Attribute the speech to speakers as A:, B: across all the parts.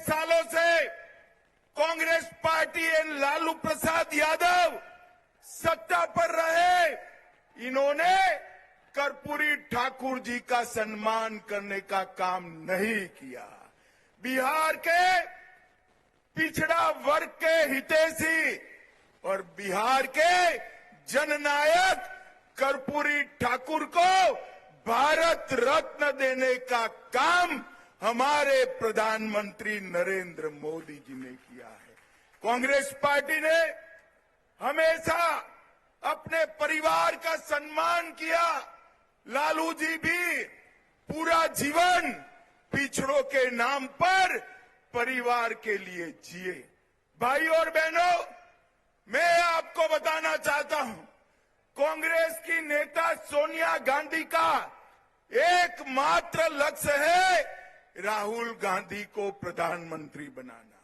A: सालों से कांग्रेस पार्टी एवं लालू प्रसाद यादव सत्ता पर रहे, इन्होंने कर्पूरी ठाकुर जी का सम्मान करने का काम नहीं किया। बिहार के पिछड़ा वर्ग के हितैषी और बिहार के जननायक कर्पूरी ठाकुर को भारत रत्न देने का काम हमारे प्रधानमंत्री नरेंद्र मोदी जी ने किया है। कांग्रेस पार्टी ने हमेशा अपने परिवार का सम्मान किया। लालू जी भी पूरा जीवन पिछड़ों के नाम पर परिवार के लिए जिए। भाई और बहनों, मैं आपको बताना चाहता हूं, कांग्रेस की नेता सोनिया गांधी का एकमात्र लक्ष्य है राहुल गांधी को प्रधानमंत्री बनाना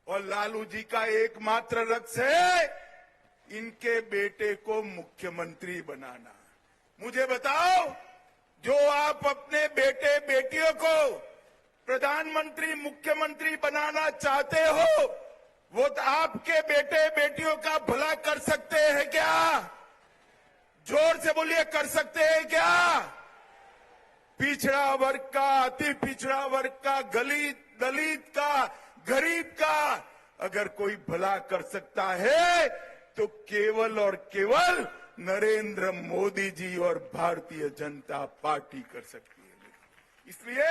A: और लालू जी का एकमात्र लक्ष्य है इनके बेटे को मुख्यमंत्री बनाना। मुझे बताओ, जो आप अपने बेटे बेटियों को प्रधानमंत्री मुख्यमंत्री बनाना चाहते हो, वो तो आपके बेटे बेटियों का भला कर सकते हैं क्या? जोर से बोलिए, कर सकते हैं क्या? पिछड़ा वर्ग का, अति पिछड़ा वर्ग का, दलित का, गरीब का अगर कोई भला कर सकता है तो केवल और केवल नरेंद्र मोदी जी और भारतीय जनता पार्टी कर सकती है। इसलिए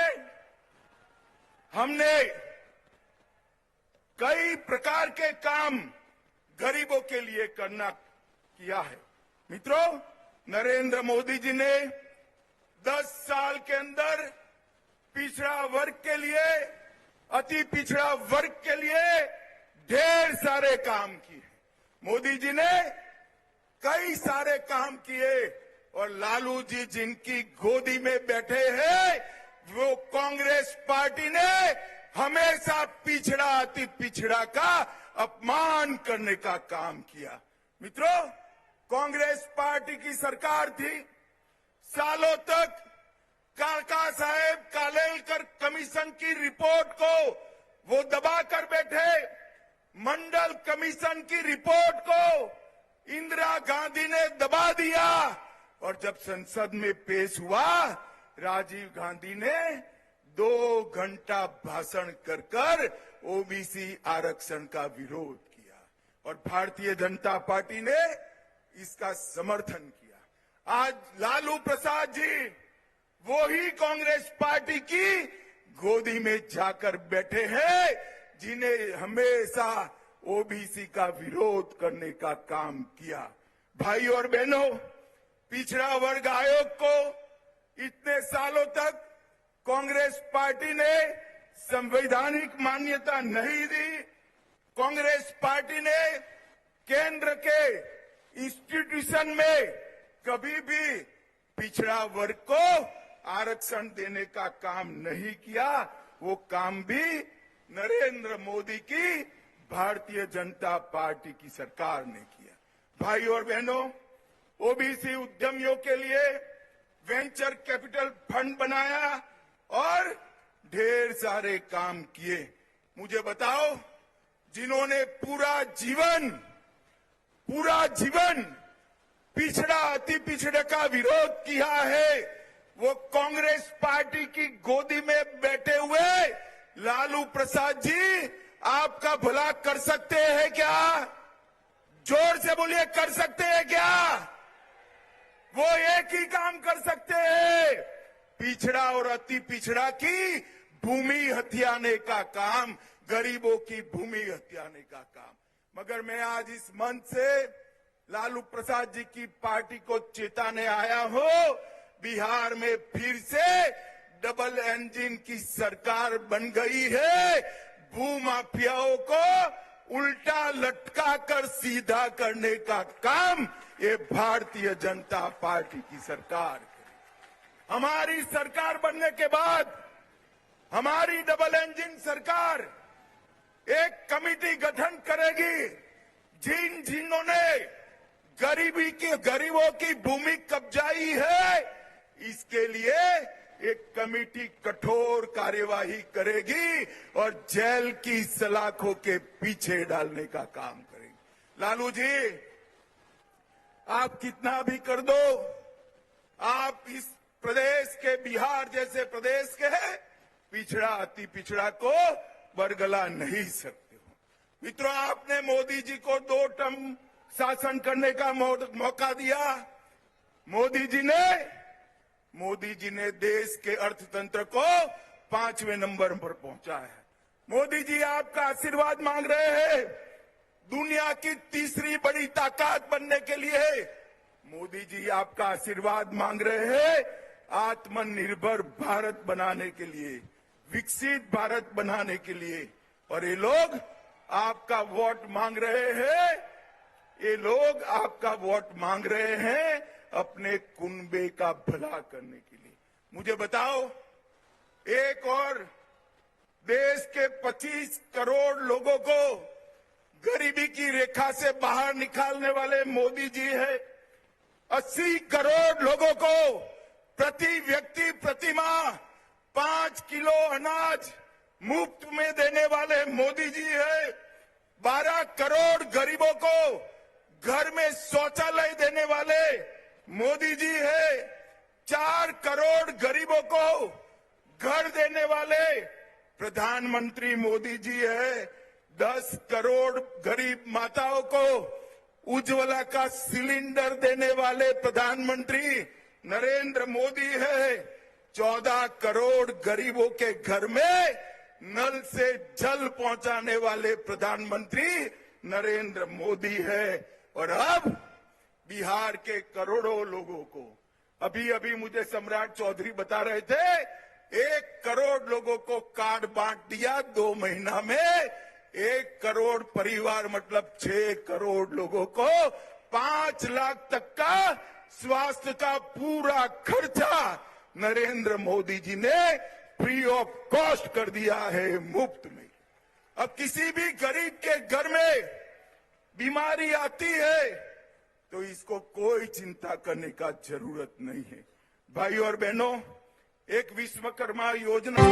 A: हमने कई प्रकार के काम गरीबों के लिए किया है। मित्रों, नरेंद्र मोदी जी ने 10 साल के अंदर पिछड़ा वर्ग के लिए, अति पिछड़ा वर्ग के लिए ढेर सारे काम किए। मोदी जी ने कई सारे काम किए और लालू जी जिनकी गोदी में बैठे हैं, वो कांग्रेस पार्टी ने हमेशा पिछड़ा, अति पिछड़ा का अपमान करने का काम किया। मित्रों, कांग्रेस पार्टी की सरकार थी, सालों तक काका साहेब कालेलकर कमीशन की रिपोर्ट को वो दबा कर बैठे। मंडल कमीशन की रिपोर्ट को इंदिरा गांधी ने दबा दिया और जब संसद में पेश हुआ, राजीव गांधी ने 2 घंटा भाषण कर ओबीसी आरक्षण का विरोध किया और भारतीय जनता पार्टी ने इसका समर्थन किया। आज लालू प्रसाद जी वो ही कांग्रेस पार्टी की गोदी में जाकर बैठे हैं जिन्हें हमेशा ओबीसी का विरोध करने का काम किया। भाई और बहनों, पिछड़ा वर्ग आयोग को इतने सालों तक कांग्रेस पार्टी ने संवैधानिक मान्यता नहीं दी। कांग्रेस पार्टी ने केंद्र के इंस्टीट्यूशन में कभी भी पिछड़ा वर्ग को आरक्षण देने का काम नहीं किया। वो काम भी नरेंद्र मोदी की भारतीय जनता पार्टी की सरकार ने किया। भाई और बहनों, ओबीसी उद्यमियों के लिए वेंचर कैपिटल फंड बनाया और ढेर सारे काम किए। मुझे बताओ, जिन्होंने पूरा जीवन पिछड़ा, अति पिछड़े का विरोध किया है, वो कांग्रेस पार्टी की गोदी में बैठे हुए लालू प्रसाद जी आपका भला कर सकते हैं क्या? जोर से बोलिए, कर सकते हैं क्या? वो एक ही काम कर सकते हैं, पिछड़ा और अति पिछड़ा की भूमि हथियाने का काम, गरीबों की भूमि हथियाने का काम। मगर मैं आज इस मंच से लालू प्रसाद जी की पार्टी को चेताने आया हूं, बिहार में फिर से डबल इंजन की सरकार बन गई है। भूमाफियाओं को उल्टा लटका कर सीधा करने का काम ये भारतीय जनता पार्टी की सरकार करेगी। हमारी सरकार बनने के बाद हमारी डबल इंजन सरकार एक कमेटी गठन करेगी, जिन्होंने गरीबों की भूमि कब्जाई है, इसके लिए एक कमेटी कठोर कार्यवाही करेगी और जेल की सलाखों के पीछे डालने का काम करेगी। लालू जी, आप कितना भी कर दो, आप इस प्रदेश के, बिहार जैसे प्रदेश के पिछड़ा अति पिछड़ा को बरगला नहीं सकते हो। मित्रों, आपने मोदी जी को 2 टर्म शासन करने का मौका दिया। मोदी जी ने देश के अर्थतंत्र को 5वें नंबर पर पहुंचा है। मोदी जी आपका आशीर्वाद मांग रहे हैं दुनिया की तीसरी बड़ी ताकत बनने के लिए। मोदी जी आपका आशीर्वाद मांग रहे हैं आत्मनिर्भर भारत बनाने के लिए, विकसित भारत बनाने के लिए। और ये लोग आपका वोट मांग रहे हैं, ये लोग आपका वोट मांग रहे हैं अपने कुनबे का भला करने के लिए। मुझे बताओ, एक और देश के 25 करोड़ लोगों को गरीबी की रेखा से बाहर निकालने वाले मोदी जी है। 80 करोड़ लोगों को प्रति व्यक्ति प्रति माह 5 किलो अनाज मुफ्त में देने वाले मोदी जी है। 12 करोड़ गरीबों को घर में शौचालय देने वाले मोदी जी है। 4 करोड़ गरीबों को घर देने वाले प्रधानमंत्री मोदी जी है। 10 करोड़ गरीब माताओं को उज्ज्वला का सिलेंडर देने वाले प्रधानमंत्री नरेंद्र मोदी है। 14 करोड़ गरीबों के घर में नल से जल पहुंचाने वाले प्रधानमंत्री नरेंद्र मोदी है। और अब बिहार के करोड़ों लोगों को, अभी मुझे सम्राट चौधरी बता रहे थे, 1 करोड़ लोगों को कार्ड बांट दिया 2 महीना में। 1 करोड़ परिवार मतलब 6 करोड़ लोगों को 5 लाख तक का स्वास्थ्य का पूरा खर्चा नरेंद्र मोदी जी ने फ्री ऑफ कॉस्ट कर दिया है, मुफ्त में। अब किसी भी गरीब के घर में बीमारी आती है तो इसको कोई चिंता करने का जरूरत नहीं है। भाइयों और बहनों, एक विश्वकर्मा योजना